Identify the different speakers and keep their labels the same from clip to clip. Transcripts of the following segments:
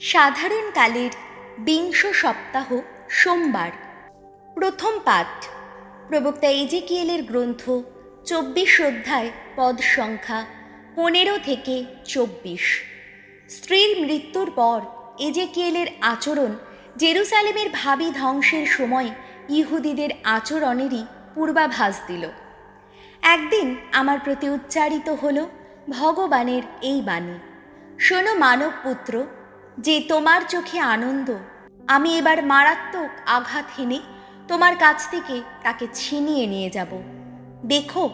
Speaker 1: সাধারণকালের বিংশ সপ্তাহ সোমবার। প্রথম পাঠ প্রবক্তা এজেকিয়েলের গ্রন্থ 24 অধ্যায় পদ সংখ্যা 15 থেকে 24। স্ত্রীর মৃত্যুর পর এজেকিয়েলের আচরণ জেরুসালেমের ভাবী ধ্বংসের সময় ইহুদিদের আচরণেরই পূর্বাভাস দিল। একদিন আমার প্রতি উচ্চারিত হল ভগবানের এই বাণী, শোনো মানব পুত্র, যে তোমার চোখে আনন্দ আমি এবার মারাত্মক আঘাত হেনে তোমার কাছ থেকে তাকে ছিনিয়ে নিয়ে যাব। দেখো,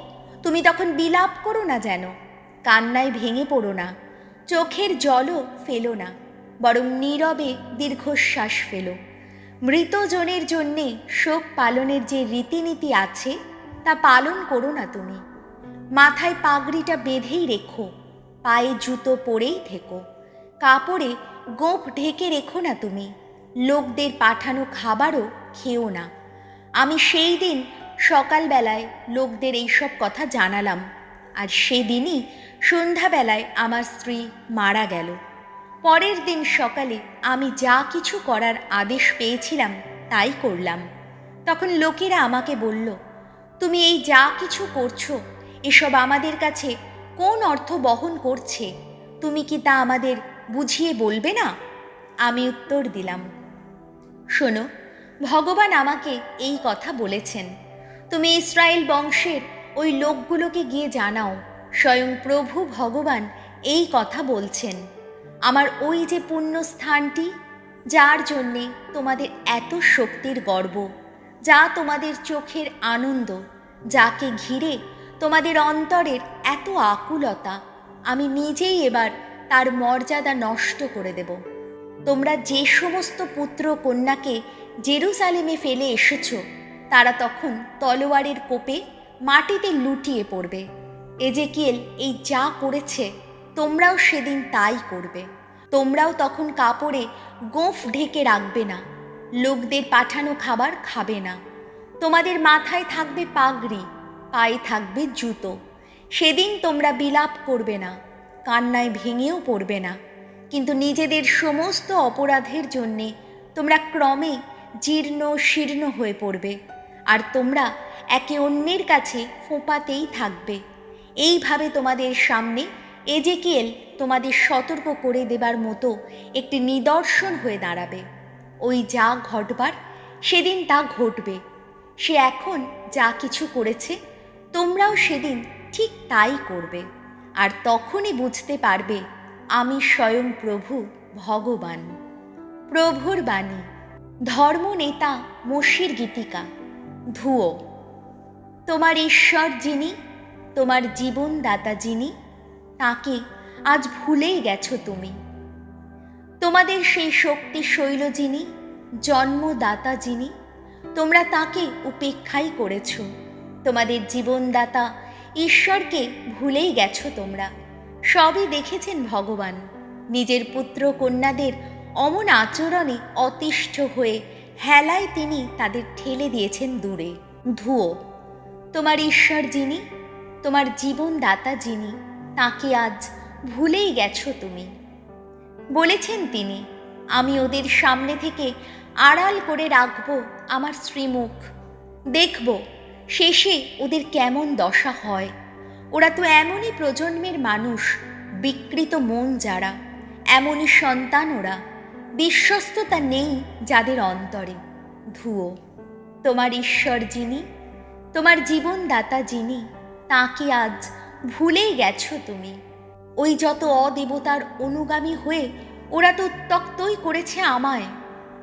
Speaker 1: তুমি তখন বিলাপ করো না, যেন কান্নায় ভেঙে পড়ো না, চোখের জলও ফেলো না, বরং নীরবে দীর্ঘশ্বাস ফেলো। মৃতজনের জন্যে শোক পালনের যে রীতিনীতি আছে তা পালন করো না তুমি। মাথায় পাগড়িটা বেঁধেই রেখো, পায়ে জুতো পরেই থেকো, কাপড়ে গোঁফ ঢেকে রেখো না তুমি, লোকদের পাঠানো খাবারও খেও না। আমি সেই দিন সকালবেলায় লোকদের এইসব কথা জানালাম, আর সেদিনই সন্ধ্যাবেলায় আমার স্ত্রী মারা গেল। পরের দিন সকালে আমি যা কিছু করার আদেশ পেয়েছিলাম তাই করলাম। তখন লোকেরা আমাকে বলল, তুমি এই যা কিছু করছো এসব আমাদের কাছে কোন অর্থ বহন করছে, তুমি কি তা আমাদের বুঝিয়ে বলবে না? আমি উত্তর দিলাম, শোনো, ভগবান আমাকে এই কথা বলেছেন, তুমি ইসরায়েল বংশের ওই লোকগুলোকে গিয়ে জানাও, স্বয়ং প্রভু ভগবান এই কথা বলছেন, আমার ওই যে পুণ্য স্থানটি, যার জন্যে তোমাদের এত শক্তির গর্ব, যা তোমাদের চোখের আনন্দ, যাকে ঘিরে তোমাদের অন্তরের এত আকুলতা, আমি নিজেই এবার তার মর্যাদা নষ্ট করে দেব। তোমরা যে সমস্ত পুত্র কন্যাকে জেরুসালেমে ফেলে এসেছ, তারা তখন তলোয়ারের কোপে মাটিতে লুটিয়ে পড়বে। এজেকিয়েল এই যা করেছে তোমরাও সেদিন তাই করবে। তোমরাও তখন কাপড়ে গোঁফ ঢেকে রাখবে না, লোকদের পাঠানো খাবার খাবে না, তোমাদের মাথায় থাকবে পাগড়ি, পায়ে থাকবে জুতো। সেদিন তোমরা বিলাপ করবে না, কান্নায় ভেঙেও পড়বে না, কিন্তু নিজেদের সমস্ত অপরাধের জন্যে তোমরা ক্রমে জীর্ণ শীর্ণ হয়ে পড়বে, আর তোমরা একে অন্যের কাছে ফোঁপাতেই থাকবে। এইভাবে তোমাদের সামনে এজেকিয়েল তোমাদের সতর্ক করে দেবার মতো একটি নিদর্শন হয়ে দাঁড়াবে। ওই যা ঘটবার সেদিন তা ঘটবে। সে এখন যা কিছু করেছে তোমরাও সেদিন ঠিক তাই করবে, আর তখনই বুঝতে পারবে আমি স্বয়ং প্রভু ভগবান। প্রভুর বাণী। ধর্মনেতা মসির গীতিকা। ধুয়ো। তোমার ঈশ্বর যিনি, তোমার জীবনদাতা যিনি, তাকে আজ ভুলেই গেছো তুমি। তোমাদের সেই শক্তি শৈল যিনি, জন্মদাতা যিনি, তোমরা তাকে উপেক্ষাই করেছ। তোমাদের জীবনদাতা ঈশ্বরকে ভুলেই গেছো তোমরা। সবই দেখেছেন ভগবান। নিজের পুত্র কন্যাদের অমন আচরণে অতিষ্ঠ হয়ে হেলায় তিনি তাদের ঠেলে দিয়েছেন দূরে। ধুয়ো। তোমার ঈশ্বর যিনি, তোমার জীবনদাতা যিনি, তাকে আজ ভুলেই গেছো তুমি। বলেছেন তিনি, আমি ওদের সামনে থেকে আড়াল করে রাখব আমার শ্রীমুখ, দেখব শেষে ওদের কেমন দশা হয়। ওরা তো এমনই প্রজন্মের মানুষ, বিকৃত মন যারা, এমনই সন্তান ওরা, বিশ্বস্ততা নেই যাদের অন্তরে। ধুয়ো। তোমার ঈশ্বর যিনি, তোমার জীবনদাতা যিনি, তাকে আজ ভুলেই গেছো তুমি। ওই যত অদেবতার অনুগামী হয়ে ওরা তো উত্ত্যক্তই করেছে আমায়।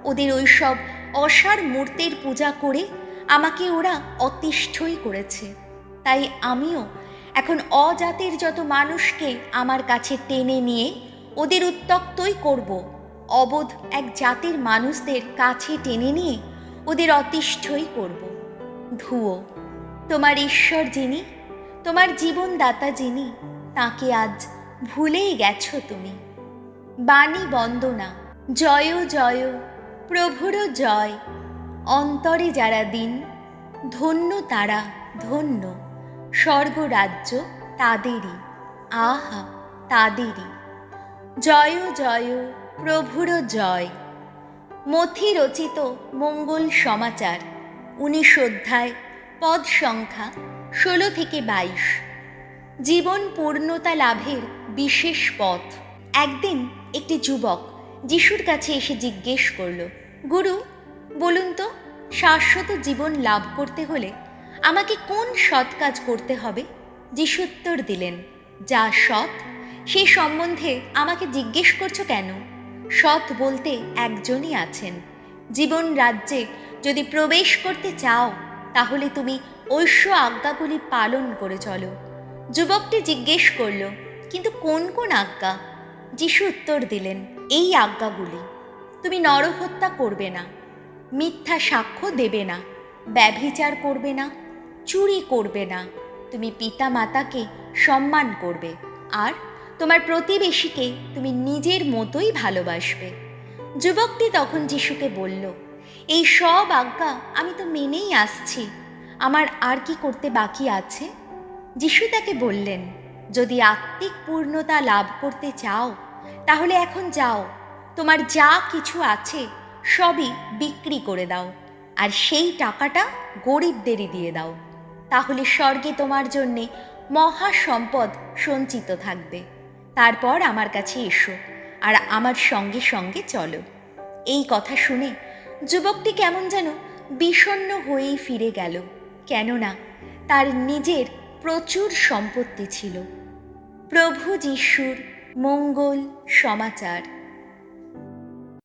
Speaker 1: ওদের ওই সব অসার মূর্তির পূজা করে আমাকে ওরা অতিষ্ঠই করেছে। তাই আমিও এখন অজাতির যত মানুষকে আমার কাছে টেনে নিয়ে ওদের উত্ত্যক্তই করব। অবোধ এক জাতির মানুষদের কাছে টেনে নিয়ে ওদের অতিষ্ঠই করব। ধুয়ো। তোমার ঈশ্বর যিনি, তোমার জীবনদাতা যিনি, তাকে আজ ভুলেই গেছো তুমি। বাণী বন্দনা। জয় জয়, প্রভুর জয়। অন্তরে যারা দিন, ধন্য তারা ধন্য, স্বর্গরাজ্য তাদেরই, আহা তাদেরই। জয় জয়, প্রভুর জয়। মথি রচিত মঙ্গল সমাচার, 19 অধ্যায়, পদ সংখ্যা 16 থেকে 22। জীবন পূর্ণতা লাভের বিশেষ পথ। একদিন একটি যুবক যিশুর কাছে এসে জিজ্ঞেস করল, গুরু, বলুন তো, শাশ্বত জীবন লাভ করতে হলে আমাকে কোন সৎ কাজ করতে হবে? যিশু উত্তর দিলেন, যা সৎ সেই সম্বন্ধে আমাকে জিজ্ঞেস করছো কেন? সৎ বলতে একজনই আছেন। জীবন রাজ্যে যদি প্রবেশ করতে চাও তাহলে তুমি ঐশ্য আজ্ঞাগুলি পালন করে চলো। যুবকটি জিজ্ঞেস করল, কিন্তু কোন কোন আজ্ঞা? যিশু উত্তর দিলেন, এই আজ্ঞাগুলি: তুমি নরহত্যা করবে না, মিথ্যা সাক্ষ্য দেবে না, ব্যভিচার করবে না, চুরি করবে না, তুমি পিতা মাতাকে সম্মান করবে, আর তোমার প্রতিবেশীকে তুমি নিজের মতোই ভালোবাসবে। যুবকটি তখন যিশুকে বলল, এই সব আজ্ঞা আমি তো মেনেই আসছি, আমার আর কি করতে বাকি আছে? যিশু তাকে বললেন, যদি আত্মিক পূর্ণতা লাভ করতে চাও তাহলে এখন যাও, তোমার যা কিছু আছে সবই বিক্রি করে দাও, আর সেই টাকাটা গরিবদেরই দিয়ে দাও, তাহলে স্বর্গে তোমার জন্যে মহা সম্পদ সঞ্চিত থাকবে। তারপর আমার কাছে এসো আর আমার সঙ্গে সঙ্গে চলো। এই কথা শুনে যুবকটি কেমন যেন বিষণ্ণ হয়েই ফিরে গেল, কেননা তার নিজের প্রচুর সম্পত্তি ছিল। প্রভু যিশুর মঙ্গল সমাচার।